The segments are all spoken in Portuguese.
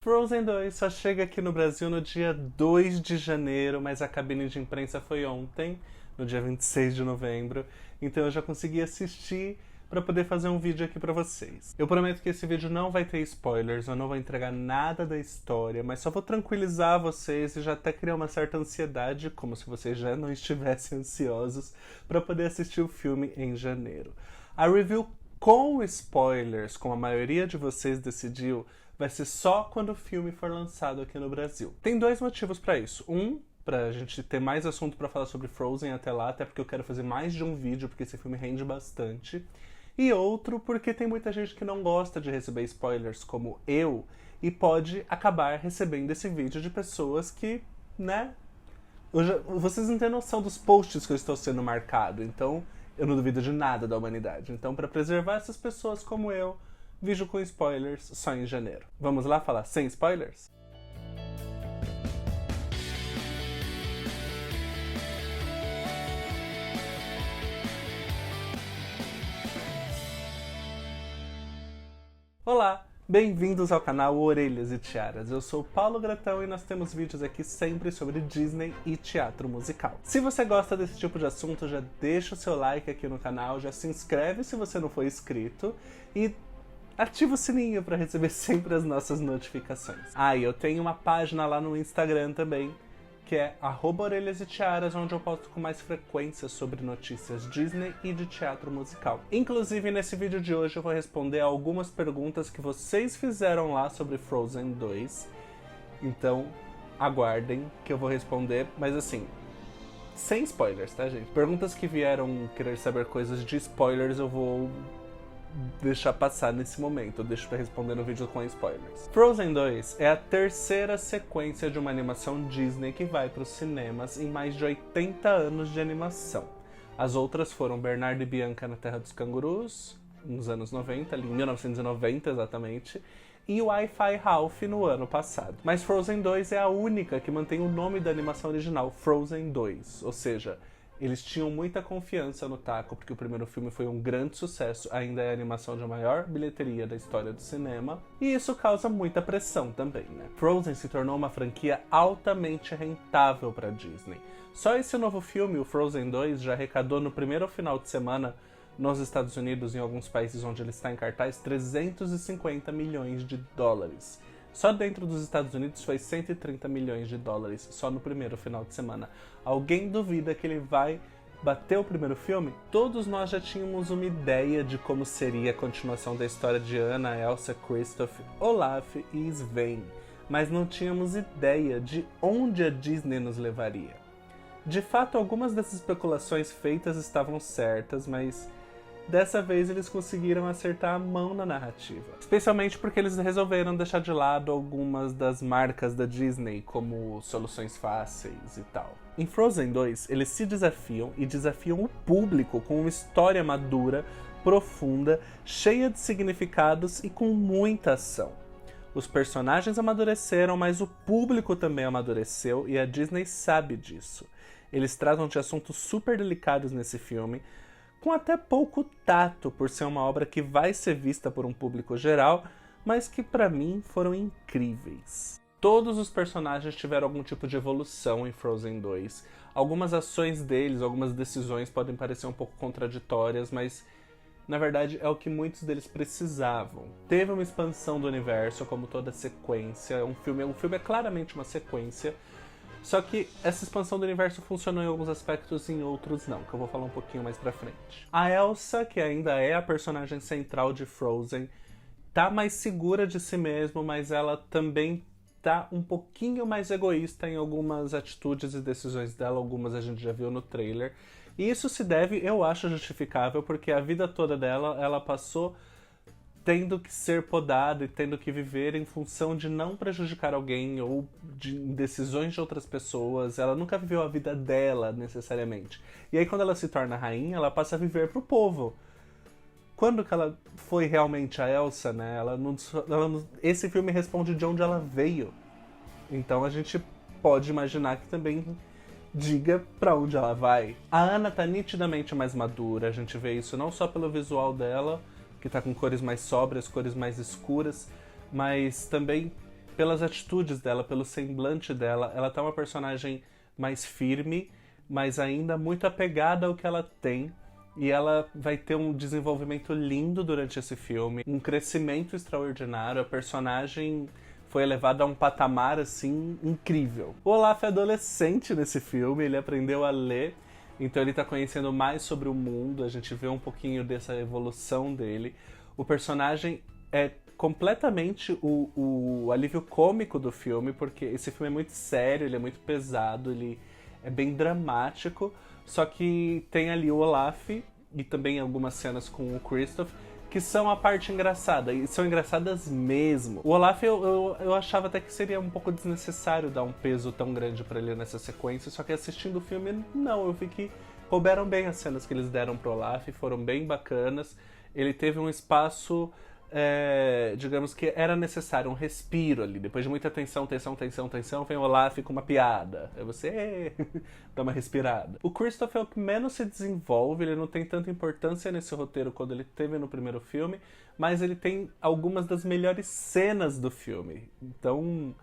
Frozen 2 só chega aqui no Brasil no dia 2 de janeiro, mas a cabine de imprensa foi ontem, no dia 26 de novembro, então eu já consegui assistir para poder fazer um vídeo aqui para vocês. Eu prometo que esse vídeo não vai ter spoilers, eu não vou entregar nada da história, mas só vou tranquilizar vocês e já até criar uma certa ansiedade, como se vocês já não estivessem ansiosos, para poder assistir o filme em janeiro. A review com spoilers, como a maioria de vocês decidiu, vai ser só quando o filme for lançado aqui no Brasil. Tem dois motivos para isso. Um, pra gente ter mais assunto para falar sobre Frozen até lá, até porque eu quero fazer mais de um vídeo, porque esse filme rende bastante. E outro, porque tem muita gente que não gosta de receber spoilers, como eu, e pode acabar recebendo esse vídeo de pessoas que, né... Vocês não têm noção dos posts que eu estou sendo marcado, então eu não duvido de nada da humanidade. Então, para preservar essas pessoas como eu, vídeo com spoilers só em janeiro. Vamos lá falar sem spoilers? Olá, bem-vindos ao canal Orelhas e Tiaras. Eu sou o Paulo Gratão e nós temos vídeos aqui sempre sobre Disney e teatro musical. Se você gosta desse tipo de assunto, já deixa o seu like aqui no canal, já se inscreve se você não for inscrito e ativa o sininho para receber sempre as nossas notificações. Ah, e eu tenho uma página lá no Instagram também, que é @orelhasetiaras, onde eu posto com mais frequência sobre notícias Disney e de teatro musical. Inclusive, nesse vídeo de hoje eu vou responder algumas perguntas que vocês fizeram lá sobre Frozen 2. Então, aguardem que eu vou responder, mas assim, sem spoilers, tá, gente? Perguntas que vieram querer saber coisas de spoilers eu vou deixar passar nesse momento, eu deixo pra responder no vídeo com spoilers. Frozen 2 é a terceira sequência de uma animação Disney que vai para os cinemas em mais de 80 anos de animação. As outras foram Bernardo e Bianca na Terra dos Cangurus, nos anos 90, ali em 1990 exatamente, e o Wi-Fi Ralph no ano passado. Mas Frozen 2 é a única que mantém o nome da animação original, Frozen 2, ou seja, eles tinham muita confiança no taco, porque o primeiro filme foi um grande sucesso, ainda é a animação de maior bilheteria da história do cinema, e isso causa muita pressão também, né? Frozen se tornou uma franquia altamente rentável para Disney. Só esse novo filme, o Frozen 2, já arrecadou no primeiro final de semana nos Estados Unidos e em alguns países onde ele está em cartaz, 350 milhões de dólares. Só dentro dos Estados Unidos foi 130 milhões de dólares, só no primeiro final de semana. Alguém duvida que ele vai bater o primeiro filme? Todos nós já tínhamos uma ideia de como seria a continuação da história de Anna, Elsa, Kristoff, Olaf e Sven, mas não tínhamos ideia de onde a Disney nos levaria. De fato, algumas dessas especulações feitas estavam certas, mas dessa vez eles conseguiram acertar a mão na narrativa. Especialmente porque eles resolveram deixar de lado algumas das marcas da Disney, como soluções fáceis e tal. Em Frozen 2, eles se desafiam e desafiam o público com uma história madura, profunda, cheia de significados e com muita ação. Os personagens amadureceram, mas o público também amadureceu e a Disney sabe disso. Eles tratam de assuntos super delicados nesse filme, com até pouco tato, por ser uma obra que vai ser vista por um público geral, mas que pra mim foram incríveis. Todos os personagens tiveram algum tipo de evolução em Frozen 2. Algumas ações deles, algumas decisões podem parecer um pouco contraditórias, mas na verdade é o que muitos deles precisavam. Teve uma expansão do universo, como toda sequência. Um filme é claramente uma sequência. Só que essa expansão do universo funcionou em alguns aspectos e em outros não, que eu vou falar um pouquinho mais pra frente. A Elsa, que ainda é a personagem central de Frozen, tá mais segura de si mesma, mas ela também tá um pouquinho mais egoísta em algumas atitudes e decisões dela, algumas a gente já viu no trailer. E isso se deve, eu acho justificável, porque a vida toda dela, ela passou tendo que ser podada e tendo que viver em função de não prejudicar alguém ou de decisões de outras pessoas. Ela nunca viveu a vida dela, necessariamente. E aí, quando ela se torna rainha, ela passa a viver pro povo. Quando que ela foi realmente a Elsa, né? Esse filme responde de onde ela veio. Então a gente pode imaginar que também diga pra onde ela vai. A Anna tá nitidamente mais madura, a gente vê isso não só pelo visual dela, que tá com cores mais sóbrias, cores mais escuras, mas também pelas atitudes dela, pelo semblante dela, ela tá uma personagem mais firme, mas ainda muito apegada ao que ela tem. E ela vai ter um desenvolvimento lindo durante esse filme, um crescimento extraordinário, a personagem foi elevada a um patamar, assim, incrível. O Olaf é adolescente nesse filme, ele aprendeu a ler, então ele tá conhecendo mais sobre o mundo, a gente vê um pouquinho dessa evolução dele. O personagem é completamente o alívio cômico do filme, porque esse filme é muito sério, ele é muito pesado, ele é bem dramático, só que tem ali o Olaf e também algumas cenas com o Kristoff, que são a parte engraçada, e são engraçadas mesmo. O Olaf eu achava até que seria um pouco desnecessário dar um peso tão grande pra ele nessa sequência, só que assistindo o filme, não, eu vi que couberam bem as cenas que eles deram pro Olaf, foram bem bacanas. Ele teve um espaço, digamos que era necessário, um respiro ali. Depois de muita tensão, vem o Olaf com uma piada. Aí você dá uma respirada. O Kristoff é o que menos se desenvolve, ele não tem tanta importância nesse roteiro quanto ele teve no primeiro filme, mas ele tem algumas das melhores cenas do filme. Então,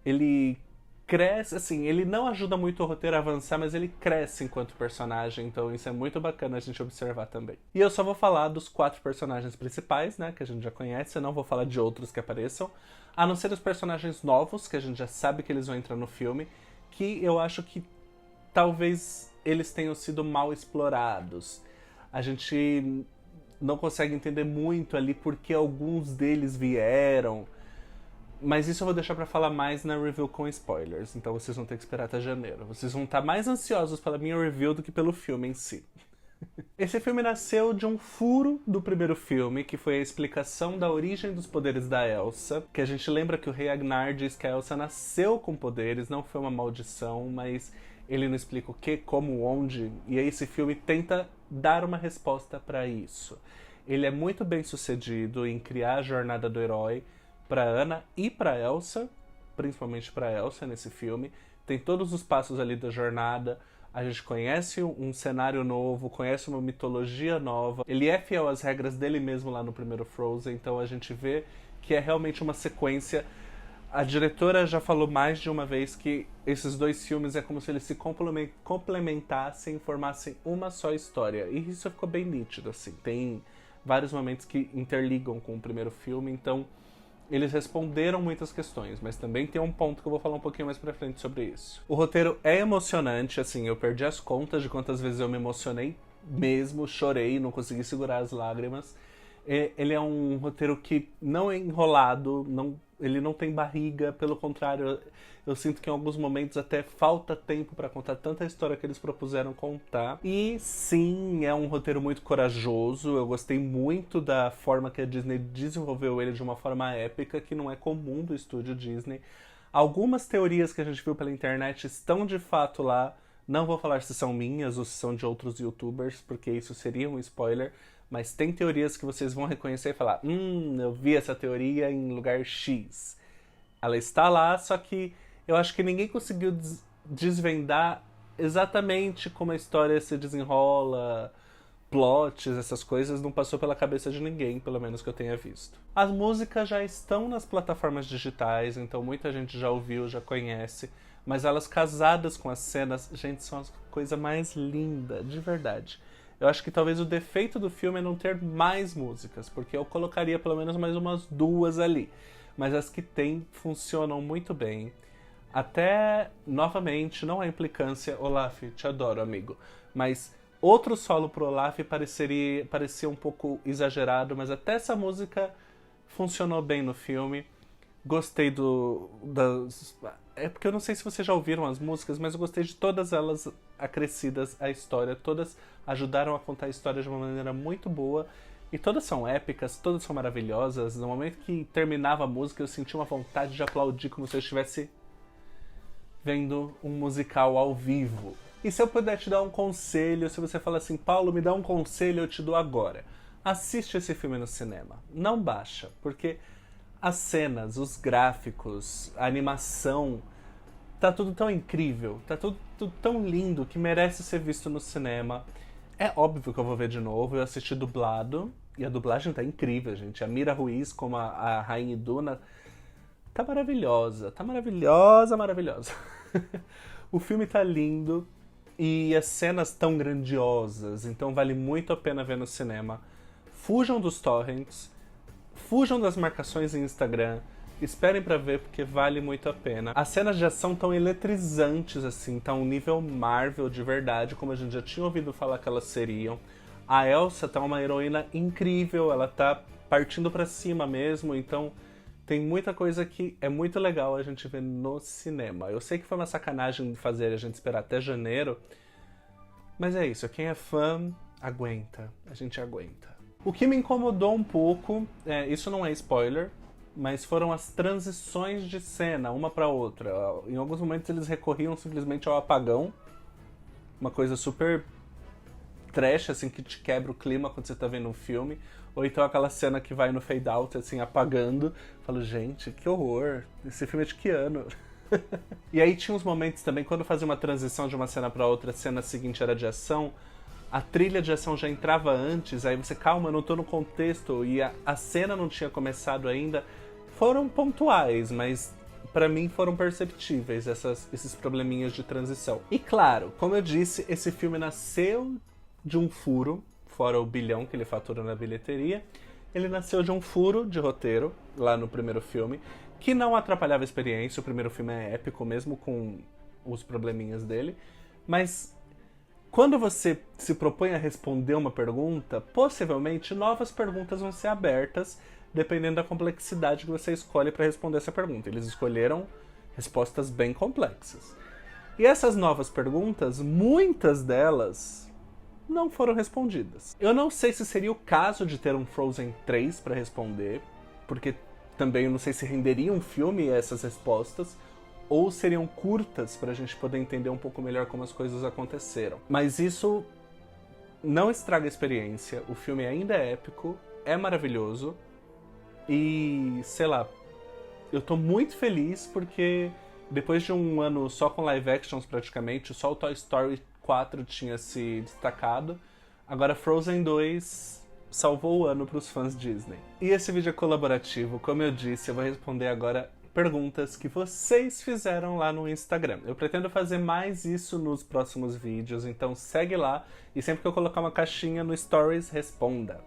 ele cresce, assim, ele não ajuda muito o roteiro a avançar, mas ele cresce enquanto personagem, então isso é muito bacana a gente observar também. E eu só vou falar dos 4 personagens principais, né, que a gente já conhece, eu não vou falar de outros que apareçam, a não ser os personagens novos, que a gente já sabe que eles vão entrar no filme, que eu acho que talvez eles tenham sido mal explorados. A gente não consegue entender muito ali porque alguns deles vieram. Mas isso eu vou deixar pra falar mais na review com spoilers, então vocês vão ter que esperar até janeiro. Vocês vão estar mais ansiosos pela minha review do que pelo filme em si. Esse filme nasceu de um furo do primeiro filme, que foi a explicação da origem dos poderes da Elsa, que a gente lembra que o Rei Agnar diz que a Elsa nasceu com poderes, não foi uma maldição, mas ele não explica o que, como, onde, e aí esse filme tenta dar uma resposta pra isso. Ele é muito bem sucedido em criar a jornada do herói, para Anna e para Elsa, principalmente para Elsa nesse filme. Tem todos os passos ali da jornada, a gente conhece um cenário novo, conhece uma mitologia nova. Ele é fiel às regras dele mesmo lá no primeiro Frozen, então a gente vê que é realmente uma sequência. A diretora já falou mais de uma vez que esses 2 filmes é como se eles se complementassem e formassem uma só história. E isso ficou bem nítido, assim. Tem vários momentos que interligam com o primeiro filme, então eles responderam muitas questões, mas também tem um ponto que eu vou falar um pouquinho mais pra frente sobre isso. O roteiro é emocionante, assim, eu perdi as contas de quantas vezes eu me emocionei mesmo, chorei, não consegui segurar as lágrimas. Ele é um roteiro que não é enrolado, ele não tem barriga, pelo contrário, eu sinto que em alguns momentos até falta tempo pra contar tanta história que eles propuseram contar. E sim, é um roteiro muito corajoso, eu gostei muito da forma que a Disney desenvolveu ele de uma forma épica, que não é comum do estúdio Disney. Algumas teorias que a gente viu pela internet estão de fato lá, não vou falar se são minhas ou se são de outros youtubers, porque isso seria um spoiler, mas tem teorias que vocês vão reconhecer e falar, eu vi essa teoria em lugar X. Ela está lá, só que eu acho que ninguém conseguiu desvendar exatamente como a história se desenrola, plots, essas coisas, não passou pela cabeça de ninguém, pelo menos que eu tenha visto. As músicas já estão nas plataformas digitais, então muita gente já ouviu, já conhece, mas elas casadas com as cenas, gente, são a coisa mais linda, de verdade. Eu acho que talvez o defeito do filme é não ter mais músicas, porque eu colocaria pelo menos mais umas 2 ali. Mas as que tem funcionam muito bem. Até, novamente, não há implicância. Olaf, te adoro, amigo. Mas outro solo pro Olaf parecia um pouco exagerado, mas até essa música funcionou bem no filme. Gostei das... É porque eu não sei se vocês já ouviram as músicas, mas eu gostei de todas elas acrescidas à história. Todas ajudaram a contar a história de uma maneira muito boa. E todas são épicas, todas são maravilhosas. No momento que terminava a música, eu senti uma vontade de aplaudir como se eu estivesse vendo um musical ao vivo. E se eu puder te dar um conselho, se você fala assim, Paulo, me dá um conselho, eu te dou agora. Assiste esse filme no cinema. Não baixa, porque as cenas, os gráficos, a animação, tá tudo tão incrível, tá tudo tão lindo que merece ser visto no cinema. É óbvio que eu vou ver de novo, eu assisti dublado, e a dublagem tá incrível, gente. A Mira Ruiz como a Rainha Iduna tá maravilhosa. Tá maravilhosa, maravilhosa. O filme tá lindo e as cenas tão grandiosas, então vale muito a pena ver no cinema. Fujam dos torrents, fujam das marcações em Instagram, esperem pra ver porque vale muito a pena. As cenas de ação tão eletrizantes assim, tá um nível Marvel de verdade, como a gente já tinha ouvido falar que elas seriam. A Elsa tá uma heroína incrível, ela tá partindo pra cima mesmo, então tem muita coisa que é muito legal a gente ver no cinema. Eu sei que foi uma sacanagem fazer a gente esperar até janeiro, mas é isso, quem é fã, aguenta, a gente aguenta. O que me incomodou um pouco, isso não é spoiler, mas foram as transições de cena, uma pra outra. Em alguns momentos eles recorriam simplesmente ao apagão, uma coisa super trash, assim, que te quebra o clima quando você tá vendo um filme. Ou então aquela cena que vai no fade out, assim, apagando. Eu falo, gente, que horror. Esse filme é de que ano? E aí tinha uns momentos também, quando fazia uma transição de uma cena pra outra, a cena seguinte era de ação, a trilha de ação já entrava antes, aí você, calma, eu não tô no contexto, e a cena não tinha começado ainda. Foram pontuais, mas pra mim foram perceptíveis esses probleminhas de transição. E claro, como eu disse, esse filme nasceu de um furo, fora o bilhão que ele fatura na bilheteria, ele nasceu de um furo de roteiro, lá no primeiro filme, que não atrapalhava a experiência. O primeiro filme é épico, mesmo com os probleminhas dele, mas quando você se propõe a responder uma pergunta, possivelmente novas perguntas vão ser abertas, dependendo da complexidade que você escolhe para responder essa pergunta. Eles escolheram respostas bem complexas. E essas novas perguntas, muitas delas não foram respondidas. Eu não sei se seria o caso de ter um Frozen 3 para responder, porque também eu não sei se renderia um filme essas respostas, ou seriam curtas pra gente poder entender um pouco melhor como as coisas aconteceram. Mas isso não estraga a experiência, o filme ainda é épico, é maravilhoso, e sei lá, eu tô muito feliz porque depois de um ano só com live actions praticamente, só o Toy Story 4 tinha se destacado, agora Frozen 2 salvou o ano pros fãs Disney. E esse vídeo é colaborativo, como eu disse, eu vou responder agora perguntas que vocês fizeram lá no Instagram. Eu pretendo fazer mais isso nos próximos vídeos, então segue lá e sempre que eu colocar uma caixinha no Stories, responda.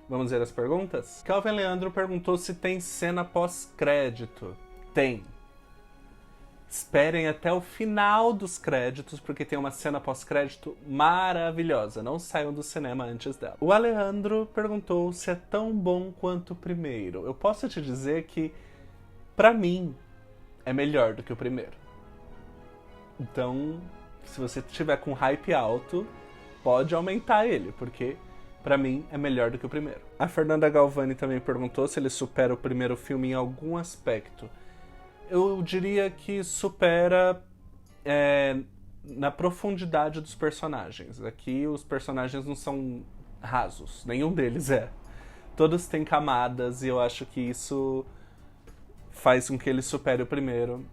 Vamos ver as perguntas? Calvin Leandro perguntou se tem cena pós-crédito. Tem. Esperem até o final dos créditos, porque tem uma cena pós-crédito maravilhosa. Não saiam do cinema antes dela. O Alejandro perguntou se é tão bom quanto o primeiro. Eu posso te dizer que, pra mim, é melhor do que o primeiro. Então, se você tiver com hype alto, pode aumentar ele, porque pra mim é melhor do que o primeiro. A Fernanda Galvani também perguntou se ele supera o primeiro filme em algum aspecto. Eu diria que supera na profundidade dos personagens. Aqui os personagens não são rasos, nenhum deles é. Todos têm camadas e eu acho que isso faz com que ele supere o primeiro.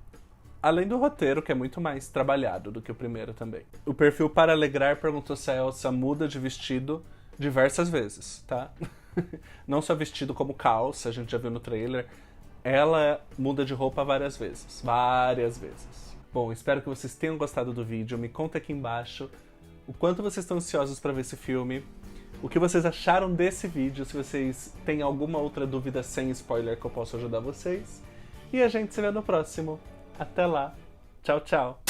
Além do roteiro, que é muito mais trabalhado do que o primeiro também. O perfil Para Alegrar perguntou se a Elsa muda de vestido diversas vezes, tá? Não só vestido como calça, a gente já viu no trailer. Ela muda de roupa várias vezes. Várias vezes. Bom, espero que vocês tenham gostado do vídeo. Me conta aqui embaixo o quanto vocês estão ansiosos para ver esse filme. O que vocês acharam desse vídeo. Se vocês têm alguma outra dúvida sem spoiler que eu possa ajudar vocês. E a gente se vê no próximo. Até lá. Tchau, tchau.